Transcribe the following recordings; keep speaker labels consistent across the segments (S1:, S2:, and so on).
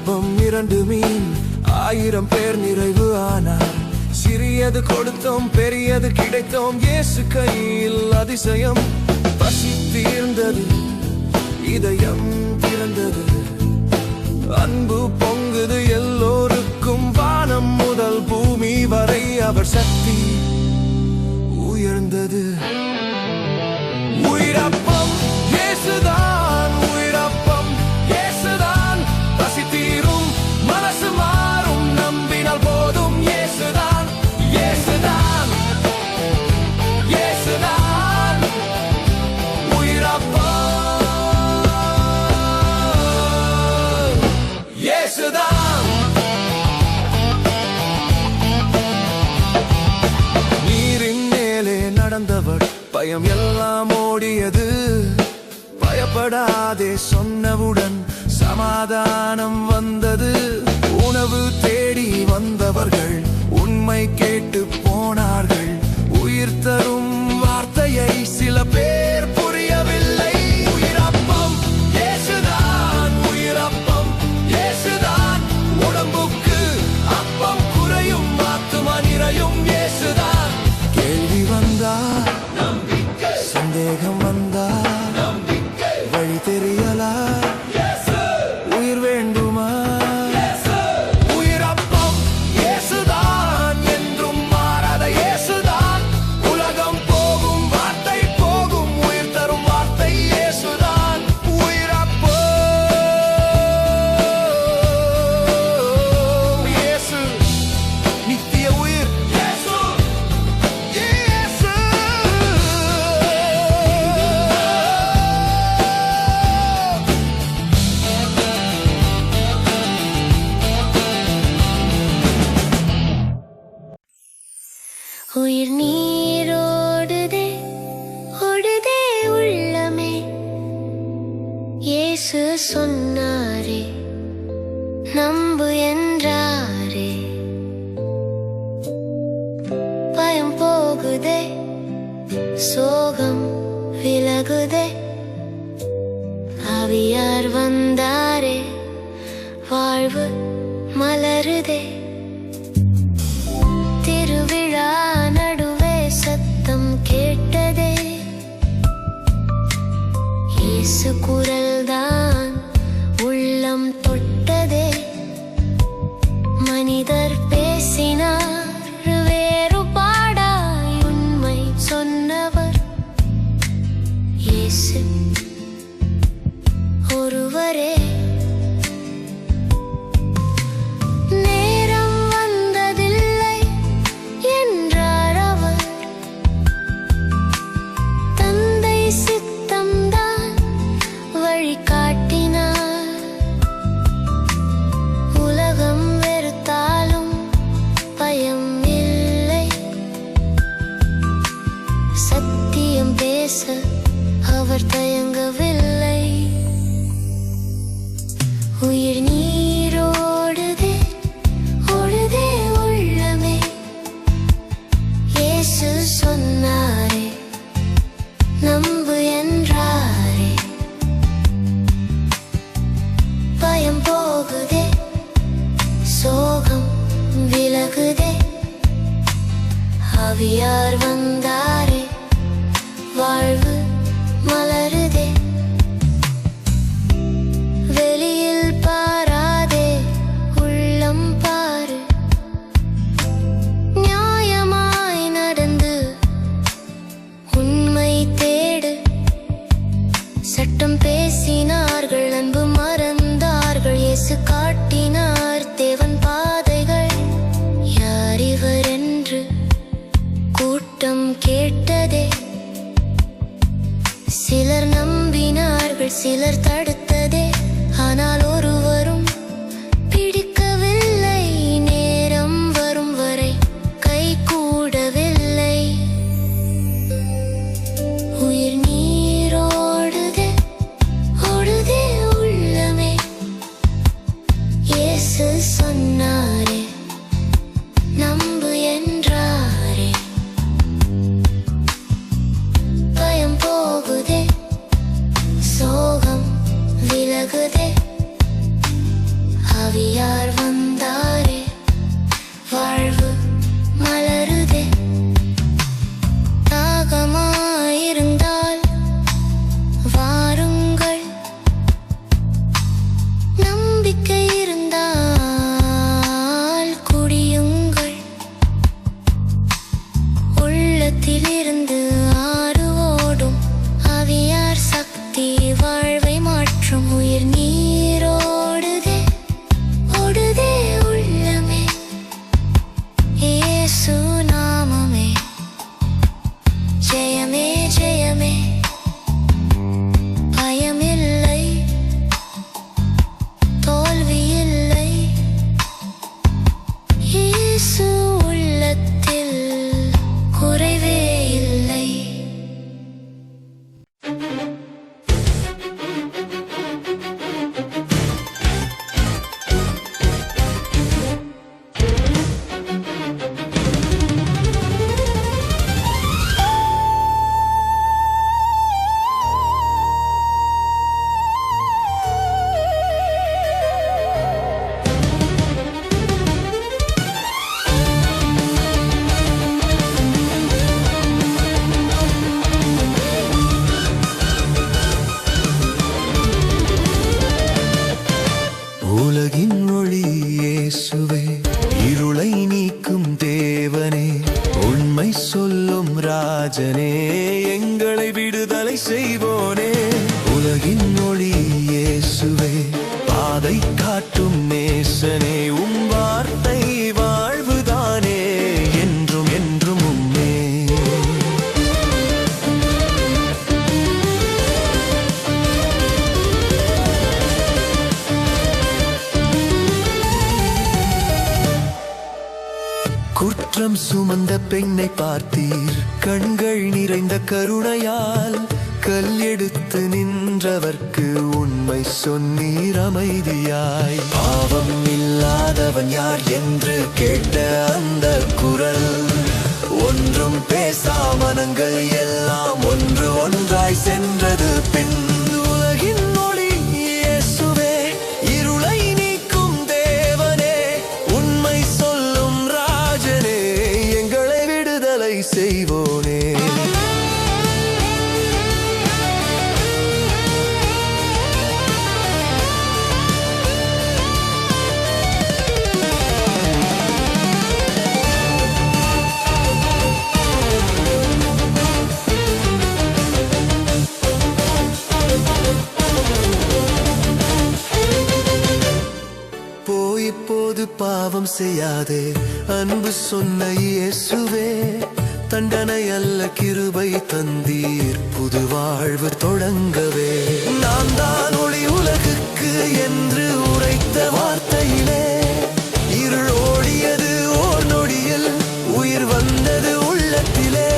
S1: அப்பம் 2 மீன் 1000 பேர் நிறைவு ஆனார். சிறியது கொடுத்தோம் பெரியது கிடைத்தோம், இயேசு கையில் அதிசயம். பசி தீர்ந்தது, இதயம் திறந்தது, அன்பு பொங்குது எல்லோருக்கும். வானம் முதல் பூமி வரை அவர் சக்தி உயர்ந்தது. உயிரப்பம் இயேசுதான், உயிரப்பம் இயேசுதான். பசி தீரும், மனசு மாறும், நம்பினால் போதும். இயேசுதான், இயேசுதான், இயேசுதான் உயிரப்பம். இயேசுதான். நீரின் மேலே நடந்தவர், பயம் எல்லாம் ஓடியது. பயப்படாதே சொன்னவுடன் சமாதானம் வந்தது. உணவு தேடி வந்தவர்கள் உண்மை கேட்டு போனார்கள். உயிர் தரும் வார்த்தையை சில பேர் புரியவில்லை. உயிரப்பம் இயேசுதான், உயிரப்பம் இயேசுதான். உடம்புக்கு அப்பம் குறையும், ஆத்துமா நிறையும். இயேசுதான். கேள்வி வந்தா நம்பிக்கை, சந்தேகம் வந்தா நம்பிக்கை, வழி தெரியலா உயிர் வேண்டுமா? உயிரப்பம் இயேசுதான், என்றும் மாறாத இயேசுதான். உலகம் போகும், வார்த்தை போகும், உயிர் தரும் வார்த்தை இயேசுதான். உயிரப்பம் இயேசு, நித்திய உயிர் இயேசு, இயேசு.
S2: உயிர் நீரோடுதே, ஓடுதே உள்ளமே. இயேசு சொன்னாரே, நம்பு என்றாரே. பயம் போகுதே, சோகம் விலகுதே. ஆவியார் வந்தாரே, வாழ்வு மலருதே. திருவிழா நடுவே சத்தம் கேட்டதே. இயேசு குரல்தான் உள்ளம் தொட்டதே. மனிதர் பேசினார், வேறுபாடாய் உண்மை சொன்னவர் இயேசு ஒருவரே. நேரம் வந்ததில்லை என்றார் அவர். தந்தை சித்தம்தான் வழிகாட்டினார். உலகம் வெறுத்தாலும் பயம் இல்லை. சத்தியம் பேச அவர் தயங்கவில்லை. உயிர் நீரோடுதே, ஓடுதே உள்ளமே. இயேசு சொன்னாரே, நம்பு என்றாரே. பயம் போகுதே, சோகம் விலகுதே. ஆவியார் வந்தாரே, வாழ்வு மலருதே. வெளியில் பாராதே, உள்ளம் பாரு. நியாயமாய் நடந்து உண்மை தேடு. சட்டம் பேசினார்கள், அன்பு மறந்தார்கள். இயேசு காட்டினார் தேவன் பாதைகள். யார் இவர் என்று கூட்டம் கேட்டதே. சிலர் நம்பினார்கள், சிலர் தடுத்ததே. ஆனால் ஒருவரும் பிடிக்கவில்லை. நேரம் வரும் வரை கை கூடவில்லை. உயிர் நீரோடுதே, ஓடுதே உள்ளமே. இயேசு சொன்னாரே, நம்பு என்றாரே. பயம் போகுதே, சோகம் விலகுதே. ஆவி
S1: இயேசுவே பாதை காட்டும் நேசனே உம் வார்த்தை வாழ்வுதானே என்றும் என்றும் உம்மே குற்றம் சுமந்த பெண்ணை பார்த்தீர் கண்கள் நிறைந்த கருணையால் கல் எடுத்து நின்றவர்க்கு உண்மை சொன்னீர் அமைதியாய் பாவம் இல்லாதவன் யார் என்று கேட்ட அந்த குரல் ஒன்றும் பேசா மனங்கள் எல்லாம் ஒன்று ஒன்றாய் சென்றது பின் உலகின் ஒளி இயேசுவே இருளை நீக்கும் தேவனே உண்மை சொல்லும் ராஜனே எங்களை விடுதலை செய்வோனே இப்போது பாவம் செய்யாதே அன்பு சொன்ன இயேசுவே தண்டனை அல்ல கிருபை தந்தீர் புது வாழ்வு தொடங்கவே நான் தான் ஒளி உலகுக்கு என்று உரைத்த வார்த்தையிலே இருள் ஓடியது ஓர் நொடியில் உயிர் வந்தது உள்ளத்திலே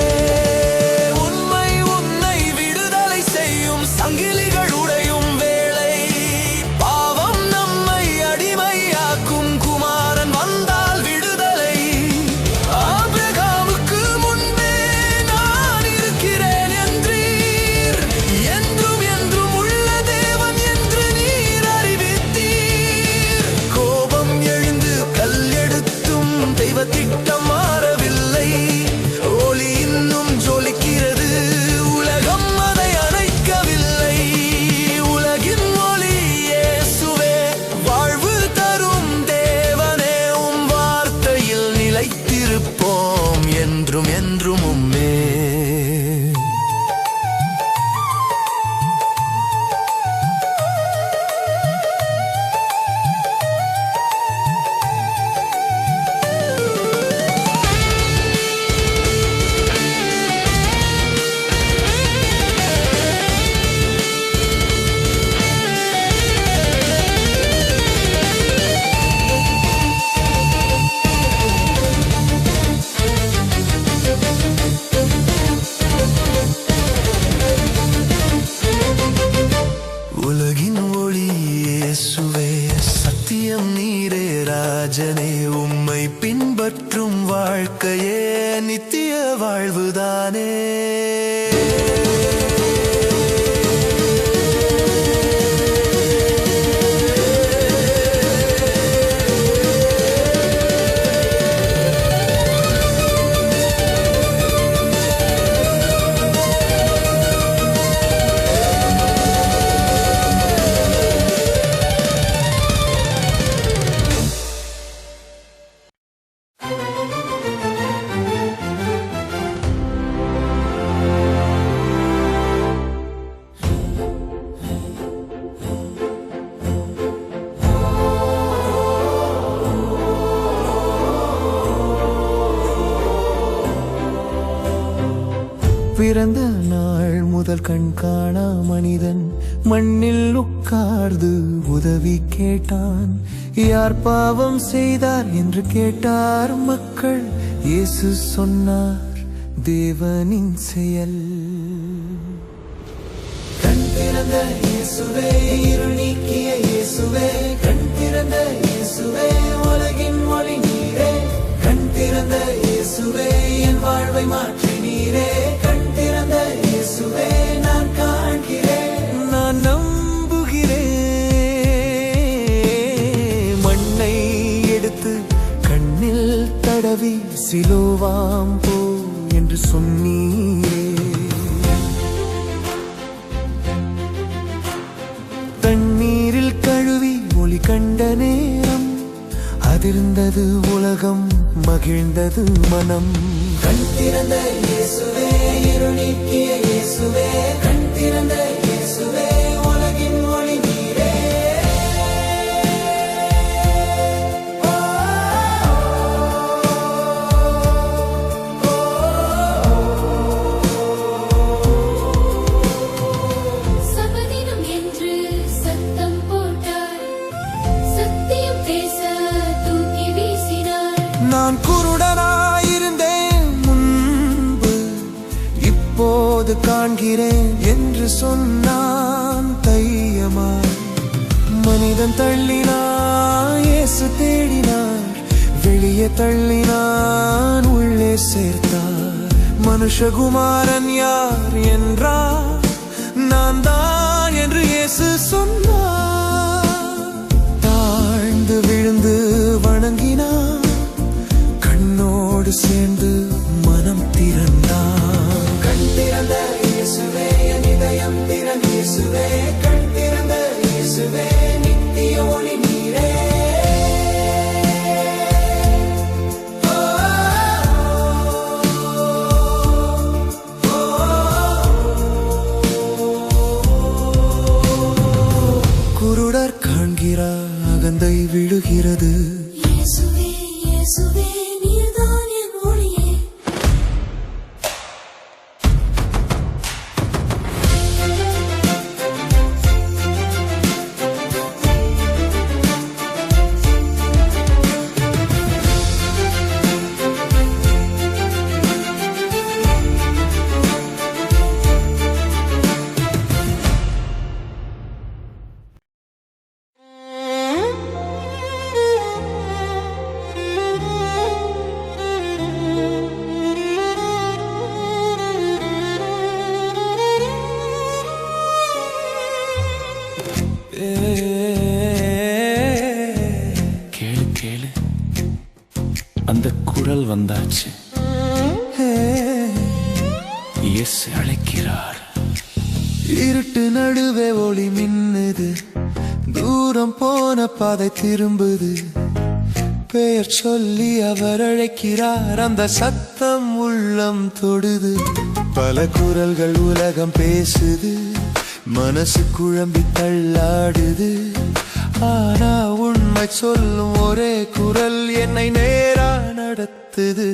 S1: உண்மை உன்னை விடுதலை செய்யும் சங்கிலிகள் உடையும் வேளை பாவம் நம்மை அடிமையாக்கும் குமாரன் வந்தால் விடுதலை ஆபிரகாமுக்கு முன்பே நான் இருக்கிறேன் என்றீர் என்றும் என்றும் உள்ள தேவன் என்று நீர் அறிவித்தீர் கோபம் எழுந்து கல் எடுத்தும் தெய்வ திட்டம் மாறவில்லை ஒளி இன்னும் ஜொலிக்கிறது உலகம் அதை அணைக்கவில்லை உலகின் ஒளி இயேசுவே வாழ்வு தரும் தேவனே உம் வார்த்தையில் நிலைத்திருப்போம் என்றும் என்றும் உம்மே உலகின் ஒளி இயேசுவே சத்தியம் நீரே ராஜனே உம்மை பின்பற்றும் வாழ்க்கையே நித்திய வாழ்வுதானே பிறந்த நாள் முதல் கண் காணா மனிதன் மண்ணில் உட்கார்ந்து உதவி கேட்டான் யார் பாவம் செய்தார் என்று கேட்டார் மக்கள் இயேசு சொன்னார் தேவனின் செயல் கண் திறந்த இயேசுவே இருள் நீக்கிய இயேசுவே கண் திறந்த இயேசுவே உலகின் ஒளி நீரே கண் திறந்த இயேசுவே என் வாழ்வை மாற்றி நீரே கண் திறந்த இயேசுவே நான் காண்கிறேன் நான் நம்புகிறேன் மண்ணை எடுத்து கண்ணில் தடவி சிலுவாம் போ என்று சொன்னீரே தண்ணீரில் கழுவி ஒளி கண்ட நேரம் அதிர்ந்தது உலகம் மகிழ்ந்தது மனம் கண் திறந்த இயேசுவே இருள் நீக்கிய இயேசுவே கண் திறந்த இயேசுவே உலகின் ஒளி நீரே நான் குருடனாயிருந்தேன் முன்பு, இப்போது காண்கிறேன் என்று சொன்னான் தையமாய். மனிதன் தள்ளினான், இயேசு தேடினார், வெளியே தள்ளினான், உள்ளே சேர்த்தார். மனுஷகுமாரன் யார் என்றார், நான் தான் என்று இயேசு சொன்னார். தாழ்ந்து விழுந்து வணங்கினான், கண்ணோடு சேர்ந்து மனம் திறந்தான். கண் திறந்த இயேசுவே, என் இதயம் திறந்த இயேசுவே, கண் திறந்த இயேசுவே, நித்திய ஒளி நீரே. குருடர் காண்கிறார், அகந்தை விழுகிறது.
S2: இயேசுவே இயேசுவே நீர்தான் என் ஒளியே.
S1: கேளு கேளு, அந்த குரல் வந்தாச்சு. இயேசு அழைக்கிறார். இருட்டு நடுவே ஒளி மின்னுது, தூரம் போன பாதை திரும்புது. பெயர் சொல்லி அவர் அழைக்கிறார், அந்த சத்தம் உள்ளம் தொடுது. பல குரல்கள் உலகம் பேசுது, மனசு குழம்பி தள்ளாடுது. ஆனா உண்மை சொல்லும் ஒரே குரல் என்னை நேரா நடத்துது.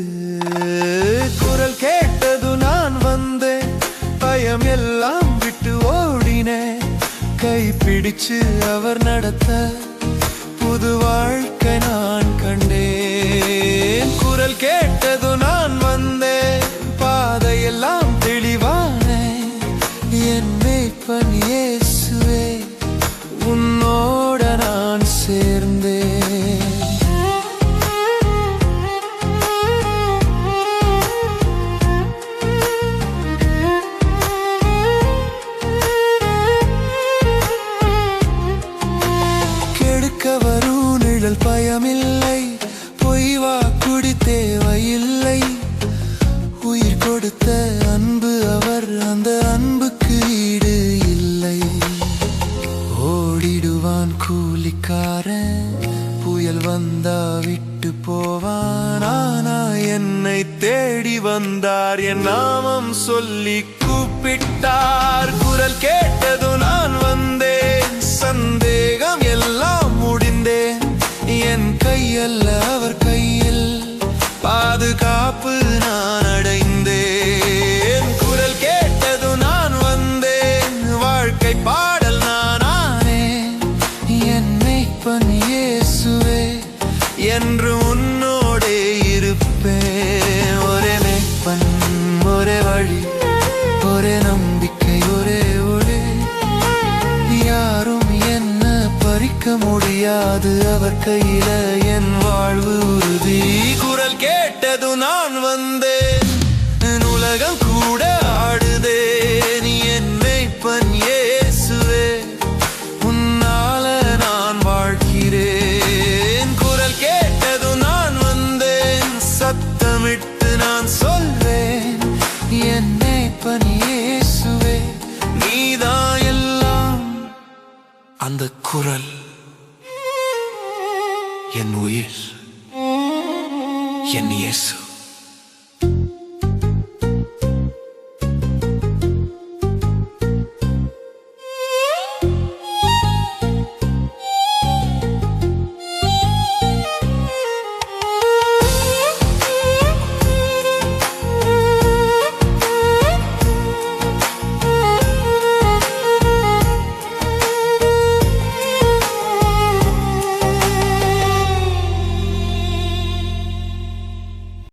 S1: குரல் கேட்டது நான் வந்தேன், பயம் எல்லாம் விட்டு ஓடினேன். கை பிடிச்சு அவர் நடத்த புது வாழ்க்கை நான் கண்டேன். குரல் கேட்டது நான் வந்தேன், பாதையெல்லாம் தெளிவானேன். என் மேய்ப்பன் இயேசுவே, உன்னோட நான் சேர்ந்தேன். கெடுக்க வரும் நிழல் பயமில்லை, பொய் வாக்குடி தேவையில்லை. உயிர் கொடுத்த அன்பு அவர், அந்த அன்புக்கு ஈடு இல்லை. ஓடிடுவான் கூலிக்காரன், புயல் வந்தா விட்டு போவான். ஆனா என்னை தேடி வந்தார், என் நாமம் சொல்லி கூப்பிட்டார். குரல் கேட்டது நான் வந்தேன், சந்தேகம் எல்லாம் முடிந்தேன். என் கையல்ல அவர் கையில், பாதுகாப்பு நான் அடைந்தேன். குரல் கேட்டது நான் வந்தேன், வாழ்க்கை பாடல் நான் ஆனேன். என் மேய்ப்பன் இயேசுவே, என்று உன்னோடே இருப்பேன். ஒரே மேய்ப்பன், ஒரே வழி, ஒரே நம்பிக்கை, ஒரே ஒளி. யாரும் என்ன பறிக்க முடியாது, அவர் கையில என் வாழ்வு உறுதி. குரல் கேட்டது நான் வந்தேன், உலகம் கூட ஆடுதே. நீ என் மேய்ப்பன் இயேசுவே, உன்னால நான் வாழ்கிறேன். குரல் கேட்டது நான் வந்தேன், சத்தமிட்டு நான் சொல்வேன். என் மேய்ப்பன் இயேசுவே, நீதான் எல்லாம். அந்த குரல் என் உயிர், என் இயேசு.